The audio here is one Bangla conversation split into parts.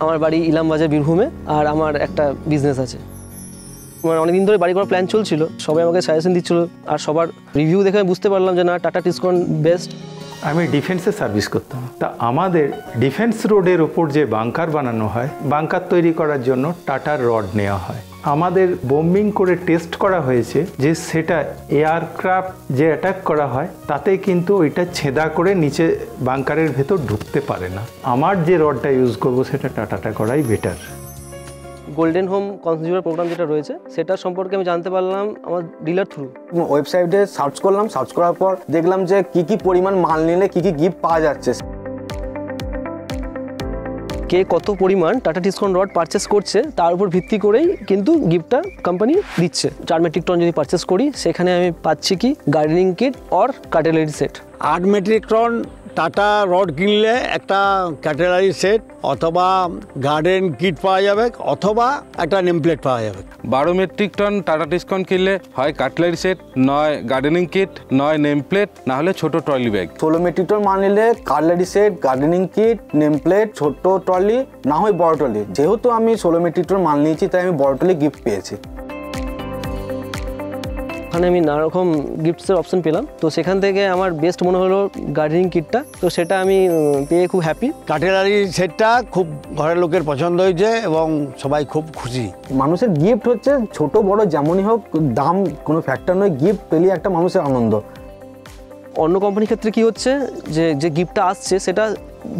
আমার বাড়ি ইলামবাজার বীরভূমে, আর আমার একটা বিজনেস আছে। আমার অনেকদিন ধরে বাড়ি করার প্ল্যান চলছিল, সবাই আমাকে সাজেশন দিচ্ছিল, আর সবার রিভিউ দেখে আমি বুঝতে পারলাম যে না, টাটা টিসকন বেস্ট। আমি ডিফেন্সে সার্ভিস করতাম, তা আমাদের ডিফেন্স রোডের ওপর যে বাংকার বানানো হয়, বাংকার তৈরি করার জন্য টাটার রড নেওয়া হয়। আমাদের বোম্বিং করে টেস্ট করা হয়েছে যে সেটা এয়ারক্রাফট যে অ্যাটাক করা হয় তাতে কিন্তু ওইটা ছেদা করে নিচে বাংকারের ভেতর ঢুকতে পারে না। আমার যে রডটা ইউজ করব সেটা টাটাটা করাই better. Golden home consumer programme যেটা রয়েছে সেটা সম্পর্কে আমি জানতে পারলাম আমার ডিলার থ্রু। ওয়েবসাইটে সার্চ করলাম, সার্চ করার পর দেখলাম যে কি পরিমাণ মাল নিলে কি গিফট পাওয়া যাচ্ছে। কে কত পরিমাণ টাটা টিসকন রড পারচেস করছে তার উপর ভিত্তি করেই কিন্তু গিফটটা কোম্পানি দিচ্ছে। 4 মেট্রিক টন যদি পারচেস করি সেখানে আমি পাচ্ছি কি gardening kit or cutlery set. 8 metric ton Tata rod কিনলে একটা ক্যাটেলারি সেট অথবা গার্ডেন কিট পাওয়া যাবে, অথবা একটা নেম প্লেট পাওয়া যাবে। 12 মেট্রিক টন টাটা টিসকন কিনলে হয় কাটলারি সেট, নয় গার্ডেনিং কিট, নয় নেম প্লেট, না হলে ছোট ট্রলি ব্যাগ। 16 মেট্রিক টন মাল নিলে cutlery set, gardening kit, name plate, ছোট ট্রলি, না হয় বড় ট্রলি। যেহেতু আমি 16 মেট্রিক টন মাল নিয়েছি তাই আমি বড় ট্রলি গিফট পেয়েছি। ওখানে আমি নানা রকম গিফটসের অপশন পেলাম, তো সেখান থেকে আমার বেস্ট মনে হলো গার্ডেনিং কিটটা, তো সেটা আমি পেয়ে খুব হ্যাপি। কাটেলারি সেটটা খুব ঘরের লোকের পছন্দ হয়েছে এবং সবাই খুব খুশি। মানুষের গিফট হচ্ছে ছোট বড় যেমনই হোক, দাম কোনো ফ্যাক্টর নয়, গিফট পেলে একটা মানুষের আনন্দ। অন্য কোম্পানির ক্ষেত্রে কি হচ্ছে যে গিফটটা আসছে সেটা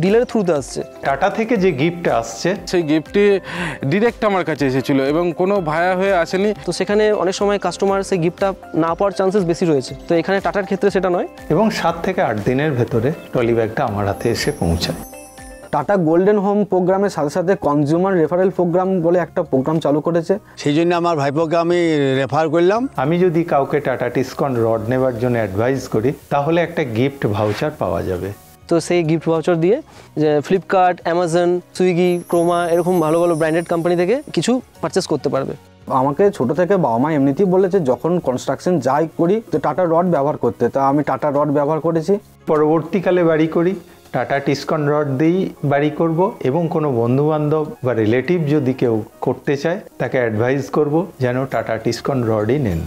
ডিলারের থ্রুতে আসছে। টাটা থেকে যে গিফটটা আসছে সেই গিফটটি ডিরেক্ট আমার কাছে এসেছিল এবং কোনো ভায়া হয়ে আসেনি। তো সেখানে অনেক সময় কাস্টমার সেই গিফটটা না পাওয়ার চান্সেস বেশি রয়েছে, তো এখানে টাটার ক্ষেত্রে সেটা নয়। এবং 7 থেকে 8 দিনের ভেতরে ট্রলি ব্যাগটা আমার হাতে এসে পৌঁছায়। টাটা গোল্ডেন হোম প্রোগ্রামের সাথে সাথে কনজিউমার রেফারেল প্রোগ্রাম বলে একটা প্রোগ্রাম চালু করেছে। সেই জন্য আমার ভাইপোকে আমি রেফার করলাম। আমি যদি কাউকে টাটা টিসকন রড নেবার জন্য অ্যাডভাইস করি তাহলে একটা গিফট ভাউচার পাওয়া যাবে। তো সেই গিফট ভাউচার দিয়ে যে ফ্লিপকার্ট, অ্যামাজন, সুইগি, ক্রোমা এরকম ভালো ভালো ব্র্যান্ডেড কোম্পানি থেকে কিছু পারচেস করতে পারবে। আমাকে ছোট থেকে বাবা মা এমনিতেই বলেছে যখন কনস্ট্রাকশন যাই করি তো টাটা রড ব্যবহার করতে, তা আমি টাটা রড ব্যবহার করেছি। পরবর্তীকালে বাড়ি করি টাটা টিসকন রড দিয়েই বাড়ি করব, এবং কোনো বন্ধুবান্ধব বা রিলেটিভ যদি কেউ করতে চায় তাকে অ্যাডভাইস করব যেন টাটা টিসকন রডই নেন।